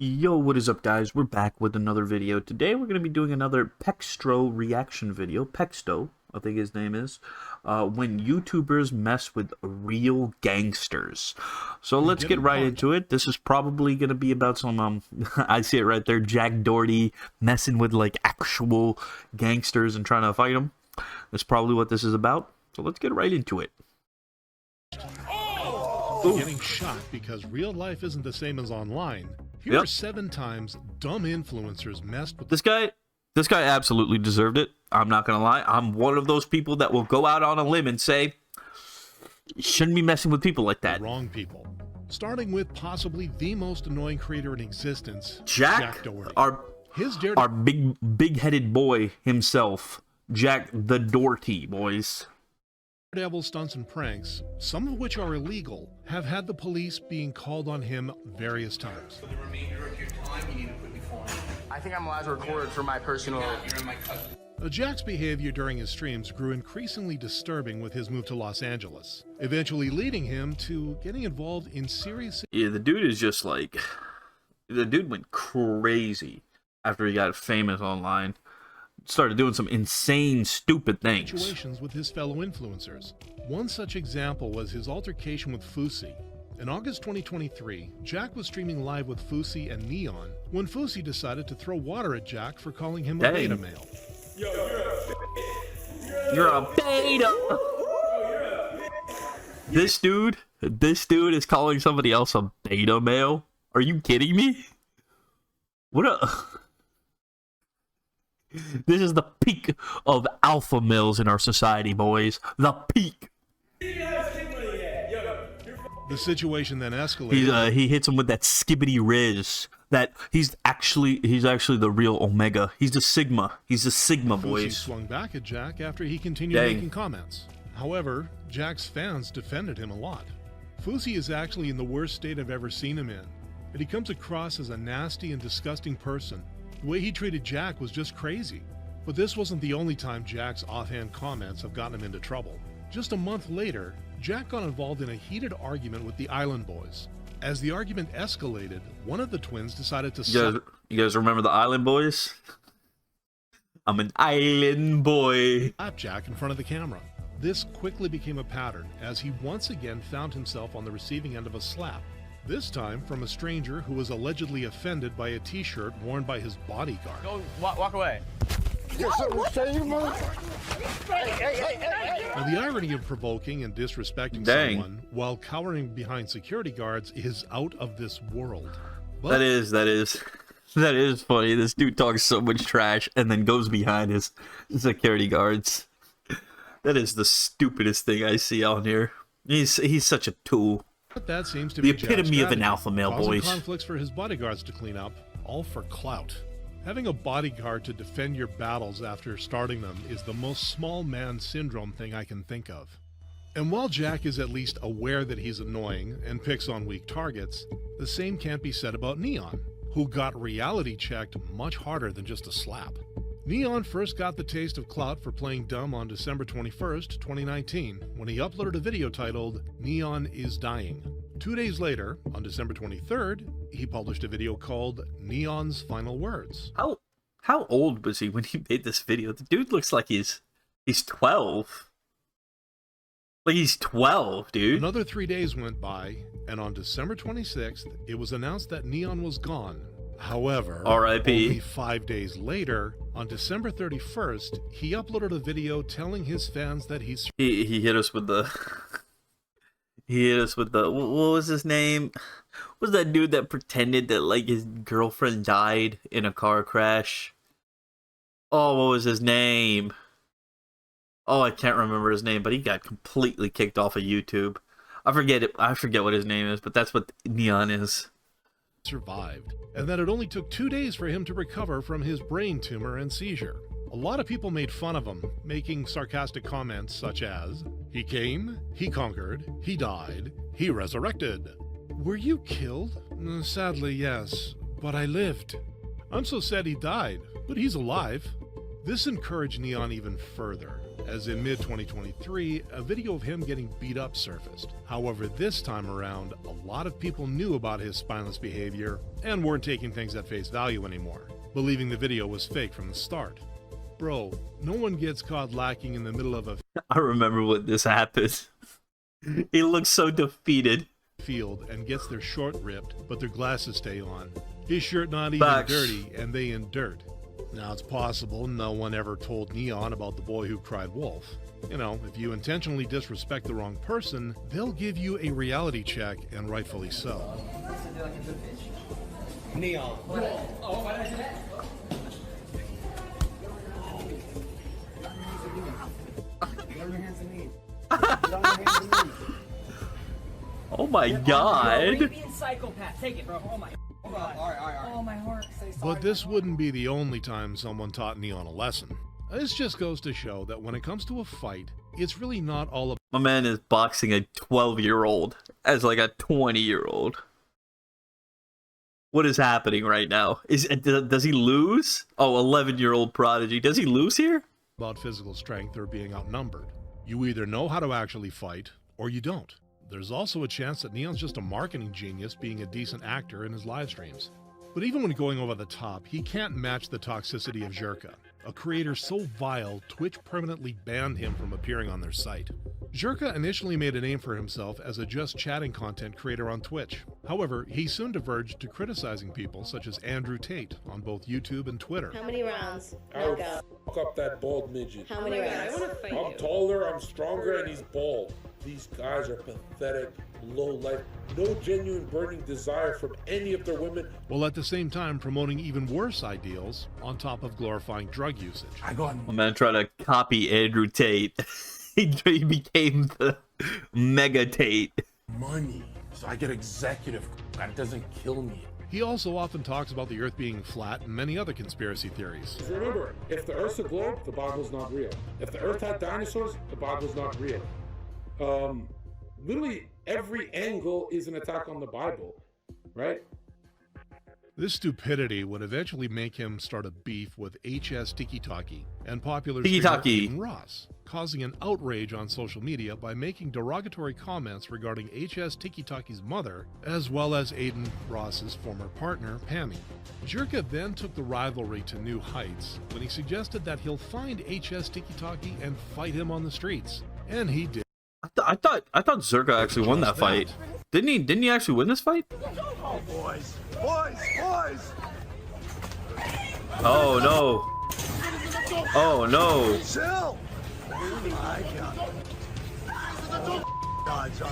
Yo, what is up, guys? We're back with another video. Today we're going to be doing another Pextro reaction video. Pexto, I think his name is. When YouTubers mess with real gangsters. So let's get right into it. This is probably going to be about some, I see it right there, Jack Doherty messing with like actual gangsters and trying to fight them. That's probably what this is about. So let's get right into it. Getting shot because real life isn't the same as online. Here are 7 times dumb influencers messed with this guy. This guy absolutely deserved it. I'm not gonna lie. I'm one of those people that will go out on a limb and say, you shouldn't be messing with people like that. Wrong people. Starting with possibly the most annoying creator in existence, Jack Doherty. Our big-headed boy himself, Jack the Doherty, boys. Devil stunts and pranks, some of which are illegal, have had the police being called on him various times. For the remainder of your time, you need to put your phone in. I think I'm allowed to record for my personal... You're in my cousin. Jack's behavior during his streams grew increasingly disturbing with his move to Los Angeles, eventually leading him to getting involved in serious... Yeah, the dude is just like... The dude went crazy after he got famous online. Started doing some insane, stupid things. Situations with his fellow influencers. One such example was his altercation with Fousey. In August 2023, Jack was streaming live with Fousey and Neon when Fousey decided to throw water at Jack for calling him a beta male. You're a beta! This dude is calling somebody else a beta male? Are you kidding me? What a... This is the peak of alpha males in our society, boys. The peak. The situation then escalated. He hits him with that skibbity riz. That he's actually the real Omega. He's the Sigma. He's the Sigma, boys. He swung back at Jack after he continued making comments. However, Jack's fans defended him a lot. Fousey is actually in the worst state I've ever seen him in, and he comes across as a nasty and disgusting person. The way he treated Jack was just crazy. But this wasn't the only time Jack's offhand comments have gotten him into trouble. Just a month later, Jack got involved in a heated argument with the Island Boys. As the argument escalated, one of the twins decided to You guys remember the Island Boys? I'm an island boy. Slap Jack in front of the camera. This quickly became a pattern as he once again found himself on the receiving end of a slap. This time from a stranger who was allegedly offended by a t-shirt worn by his bodyguard. Go, walk away. Now, the irony of provoking and disrespecting someone while cowering behind security guards is out of this world. But that is funny. This dude talks so much trash and then goes behind his security guards. That is the stupidest thing I see out here. He's such a tool. But that seems to be be the epitome of an alpha male, boys. Conflicts for his bodyguards to clean up, all for clout. Having a bodyguard to defend your battles after starting them is the most small man syndrome thing I can think of. And while Jack is at least aware that he's annoying and picks on weak targets, the same can't be said about Neon, who got reality checked much harder than just a slap. Neon first got the taste of clout for playing dumb on December 21st, 2019, when he uploaded a video titled, "Neon is Dying." 2 days later, on December 23rd, he published a video called Neon's Final Words. How old was he when he made this video? The dude looks like he's 12. Like he's 12, dude. Another 3 days went by, and on December 26th, it was announced that Neon was gone. However, R.I.P. only 5 days later, on December 31st, he uploaded a video telling his fans that he hit us with the what was his name? What was that dude that pretended that like his girlfriend died in a car crash? Oh, what was his name? Oh, I can't remember his name, but he got completely kicked off of YouTube. I forget what his name is, but that's what Neon is. Survived, and that it only took 2 days for him to recover from his brain tumor and seizure. A lot of people made fun of him, making sarcastic comments such as, "He came, he conquered, he died, he resurrected." Were you killed? Sadly, yes, but I lived. I'm so sad he died, but he's alive. This encouraged Neon even further, as in mid-2023, a video of him getting beat up surfaced. However, this time around, a lot of people knew about his spineless behavior and weren't taking things at face value anymore, believing the video was fake from the start. Bro, no one gets caught lacking in the middle of a I remember when this happened. He looks so defeated. field and gets their short ripped, but their glasses stay on. His shirt not even Facts. dirty, and they in dirt. Now, it's possible no one ever told Neon about the boy who cried wolf. You know, if you intentionally disrespect the wrong person, they'll give you a reality check, and rightfully so. Neon. Oh my god. Arabian psychopath. Take it, bro. Oh my. All right. Oh my heart. But this wouldn't be the only time someone taught Neon a lesson. This just goes to show that when it comes to a fight, it's really not all about My man is boxing a 12-year-old as like a 20-year-old. What is happening right now? Does he lose? Oh, 11-year-old prodigy. Does he lose here? physical strength or being outnumbered. You either know how to actually fight, or you don't. There's also a chance that Neon's just a marketing genius being a decent actor in his live streams. But even when going over the top, he can't match the toxicity of Zherka, a creator so vile Twitch permanently banned him from appearing on their site. Zherka initially made a name for himself as a just chatting content creator on Twitch. However, he soon diverged to criticizing people such as Andrew Tate on both YouTube and Twitter. How many rounds? I would Knockout. fuck up that bald midget. How many rounds? I'm taller, I'm stronger, and he's bald. These guys are pathetic, low life, no genuine burning desire from any of their women. While at the same time promoting even worse ideals on top of glorifying drug usage. My man tried to copy Andrew Tate. He became the Mega Tate. Money, so I get executive. That doesn't kill me. He also often talks about the Earth being flat and many other conspiracy theories. Remember, if the Earth's a globe, the Bible's not real. If the Earth had dinosaurs, the Bible's not real. Literally every angle is an attack on the Bible, right? This stupidity would eventually make him start a beef with HS Tiki-Taki and popular Tiki-Taki. streamer Ross, causing an outrage on social media by making derogatory comments regarding HS Tiki-Taki's mother, as well as Ross's former partner, Pammy. Zherka then took the rivalry to new heights when he suggested that he'll find HS Tiki-Taki and fight him on the streets. And he did. I thought Zherka actually won that fight. Didn't he actually win this fight? Oh, boys! Oh no. Oh no. Chill! I got it. Dodge on.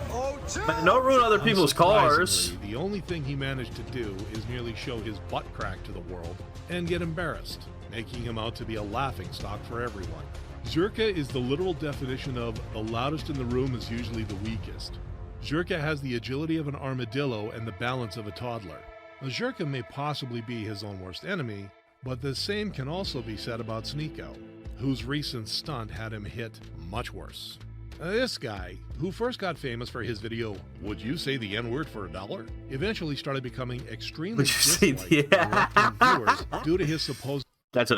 Oh, chill! Man, don't ruin other people's cars. Unsurprisingly, the only thing he managed to do is merely show his butt crack to the world and get embarrassed, making him out to be a laughingstock for everyone. Zherka is the literal definition of the loudest in the room is usually the weakest. Zherka has the agility of an armadillo and the balance of a toddler. Now, Zherka may possibly be his own worst enemy, but the same can also be said about sneako, whose recent stunt had him hit much worse. This guy, who first got famous for his video, "Would you say the N-word for $1?" eventually started becting extremely Would you say disliked by viewers due to his supposed That's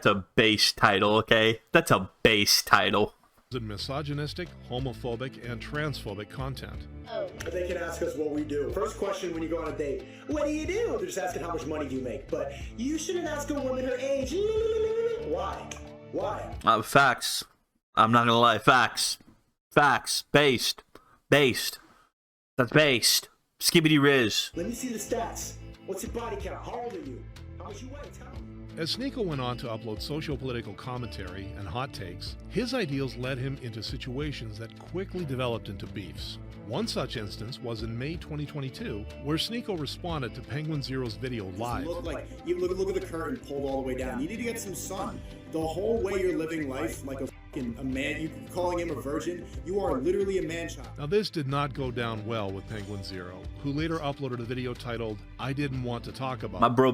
a base title, okay? That's a base title. misogynistic, homophobic, and transphobic content. They can ask us what we do. First question when you go on a date, what do you do? They're just asking how much money do you make. But you shouldn't ask a woman her age. Why? Why? Facts. I'm not gonna lie. Facts. Based. That's based. Skibbity Riz. Let me see the stats. What's your body count? How old are you? How much you weigh? Tell me. As sneako went on to upload socio-political commentary and hot takes, his ideals led him into situations that quickly developed into beefs. One such instance was in May 2022, where sneako responded to Penguin Zero's video live. Look at the curtain pulled all the way down. You need to get some sun. The whole way you're living life like a man, you calling him a virgin, you are literally a man-child. Now this did not go down well with Penguin Zero, who later uploaded a video titled, "I Didn't Want to Talk About." My bro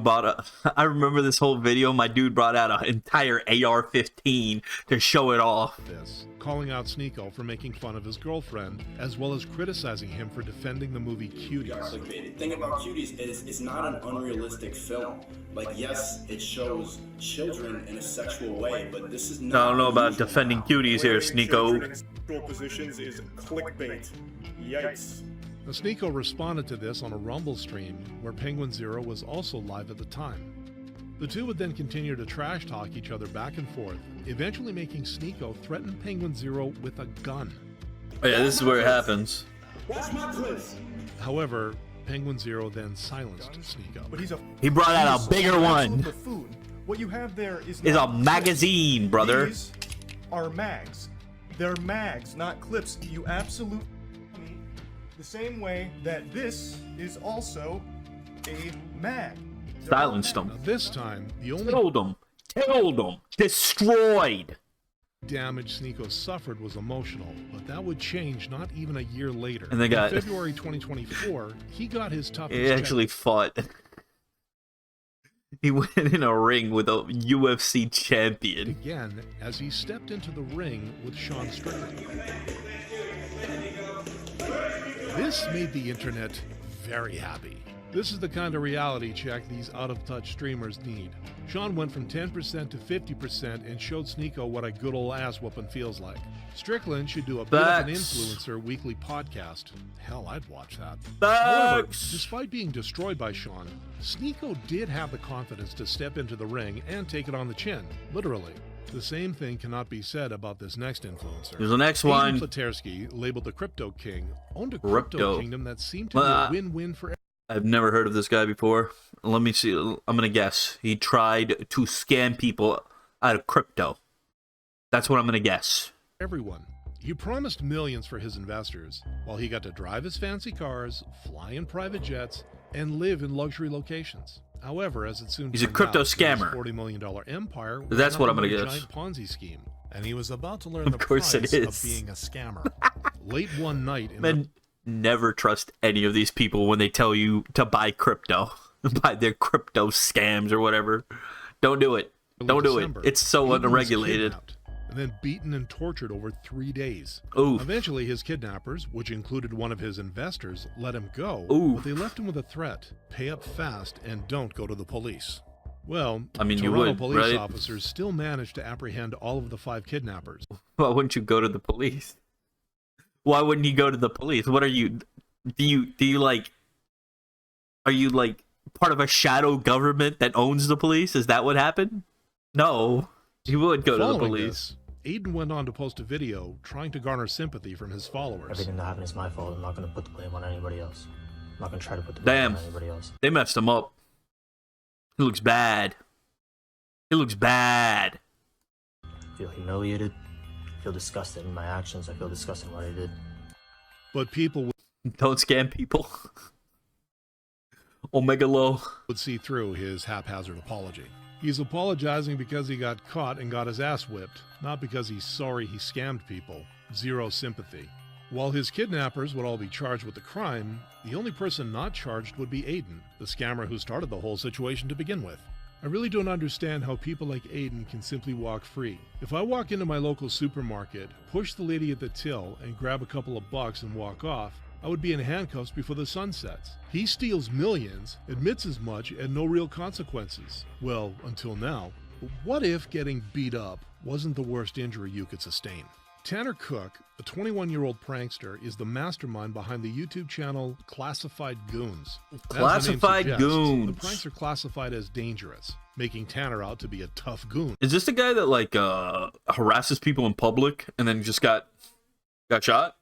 I remember this whole video, my dude brought out an entire AR-15 to show it off. This, calling out sneako for making fun of his girlfriend, as well as criticizing him for defending the movie Cuties. The thing about Cuties is it's not an unrealistic film. Like, yes, it shows children in a sexual way, but this is I not. don't know about unusual defending now. cuties here, Wearing children Sneako. in sexual positions is clickbait. Yikes. Now, Sneako responded to this on a Rumble stream where Penguin Zero was also live at the time. The two would then continue to trash talk each other back and forth, eventually making Sneako threaten Penguin Zero with a gun. Oh yeah, this is where it happens. Watch my clips. However, Penguin Zero then silenced Sneako. But he's a He brought out a bigger one. buffoon. What you have there is It's a not magazine, clips. brother. These are mags. They're mags, not clips. You absolutely the same way that this is also a mag. Silenced him. Now, this time, the only Killed him. Destroyed. damage Sneako suffered was emotional, but that would change not even a year later. And they got- In February 2024, he got his toughest He actually fought. He went in a ring with a UFC champion. again as he stepped into the ring with Sean Strickland. This made the internet very happy. This is the kind of reality check these out-of-touch streamers need. Sean went from 10% to 50% and showed Sneako what a good old ass whooping feels like. Strickland should do a bit of an influencer weekly podcast. Hell, I'd watch that. However, despite being destroyed by Sean, Sneako did have the confidence to step into the ring and take it on the chin, literally. The same thing cannot be said about this next influencer. There's the next Aiden one. Platersky, labeled the Crypto King, owned a Crypto. crypto kingdom that seemed to be a win-win for I've never heard of this guy before. Let me see. I'm gonna guess. He tried to scam people out of crypto. That's what I'm gonna guess. everyone. He promised millions for his investors, while he got to drive his fancy cars, fly in private jets, and live in luxury locations. However, as it soon He's a turned crypto out, his scammer. $40 million empire was That's what I'm nothing gonna but a guess. giant Ponzi scheme, and he was about to learn Of the course it price is. of being a scammer. Late one night in Man, never trust any of these people when they tell you to buy crypto. Buy their crypto scams or whatever. Don't do it. Don't do it. December, It's so Aiden was unregulated. kidnapped and then beaten and tortured over 3 days. Oof. Eventually, his kidnappers, which included one of his investors, let him go, Oof. but they left him with a threat: pay up fast and don't go to the police. Well, I mean, you Toronto would, police right? officers still managed to apprehend all of the 5 kidnappers. Why wouldn't you go to the police? Why wouldn't you go to the police? What are you? Do you like? Are you like part of a shadow government that owns the police? Is that what happened? No, you would go to the Following police. this, Aiden went on to post a video trying to garner sympathy from his followers. Everything that happened is my fault. I'm not going to put the blame on anybody else. I'm not going to try to put the Damn. blame on anybody else. They messed him up. He looks bad. He looks bad. I feel humiliated. I feel disgusted in my actions. I feel disgusted in what I did. But people Don't scam people. Omega Low. would see through his haphazard apology. He's apologizing because he got caught and got his ass whipped, not because he's sorry he scammed people. Zero sympathy. While his kidnappers would all be charged with the crime, the only person not charged would be Aiden, the scammer who started the whole situation to begin with. I really don't understand how people like Aiden can simply walk free. If I walk into my local supermarket, push the lady at the till, and grab a couple of bucks and walk off, I would be in handcuffs before the sun sets. He steals millions, admits as much, and no real consequences. Well, until now. But what if getting beat up wasn't the worst injury you could sustain? Tanner Cook, a 21-year-old prankster, is the mastermind behind the YouTube channel Classified Goons. As the name Classified suggests, Goons. The pranks are classified as dangerous, making Tanner out to be a tough goon. Is this the guy that like harasses people in public and then just got shot?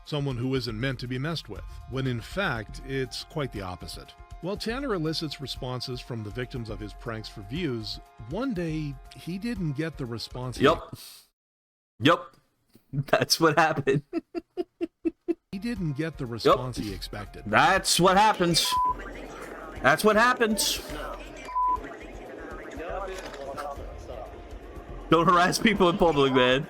Someone who isn't meant to be messed with, when in fact, it's quite the opposite. While Tanner elicits responses from the victims of his pranks for views, one day he didn't get the response. Yep. That's what happened. He didn't get the response he expected. That's what happens. That's what happens. Don't harass people in public, man.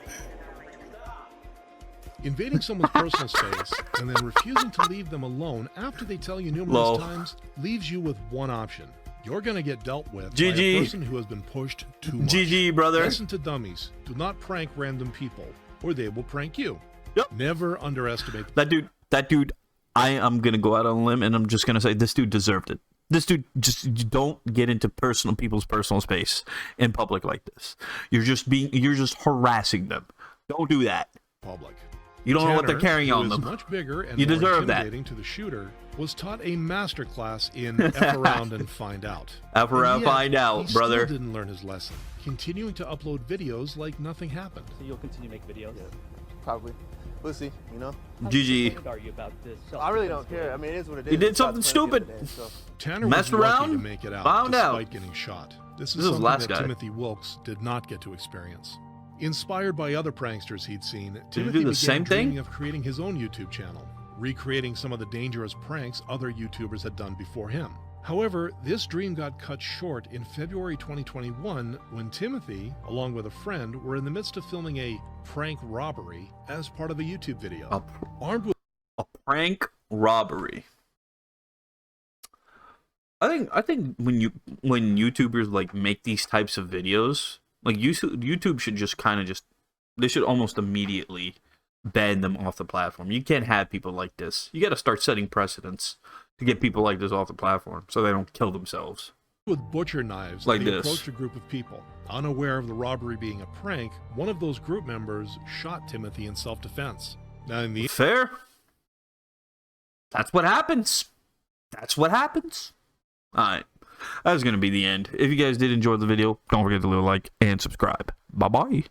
Invading someone's personal space and then refusing to leave them alone after they tell you numerous times leaves you with one option. You're gonna get dealt with by a person who has been pushed too much. GG, brother. Listen to dummies. Do not prank random people, or they will prank you. Yep. Never underestimate That dude, I am gonna go out on a limb and I'm just gonna say this dude deserved it. This dude, just don't get into people's personal space in public like this. You're just harassing them. Don't do that. Public. You don't know what they're carrying who on is them. Much bigger and You more deserve that. intimidating to the shooter, was taught a masterclass in F around and find out. F around, find out, he brother. Still didn't learn his lesson, continuing to upload videos like nothing happened. So you'll continue to make videos? Yeah, probably. We'll see, you know? GG. Are you about this? I really don't care. I mean, it is what it is. He did something stupid. Tanner Messed was lucky around, to make it out found despite out. getting shot. This is This is something last that guy. Timothy Wilkes did not get to experience. Inspired by other pranksters he'd seen, Did he Timothy do the began same dreaming thing? of creating his own YouTube channel, recreating some of the dangerous pranks other YouTubers had done before him. However, this dream got cut short in February 2021 when Timothy, along with a friend, were in the midst of filming a prank robbery as part of a YouTube video. Armed with A prank robbery. I think when YouTubers like make these types of videos, like YouTube should just they should almost immediately ban them off the platform. You can't have people like this. You got to start setting precedents to get people like this off the platform so they don't kill themselves. With butcher knives, Like they this. approached a group of people. Unaware of the robbery being a prank, one of those group members shot Timothy in self-defense. Now, in the Fair. That's what happens. That's what happens. Alright. That's going to be the end. If you guys did enjoy the video, don't forget to leave a like and subscribe. Bye-bye.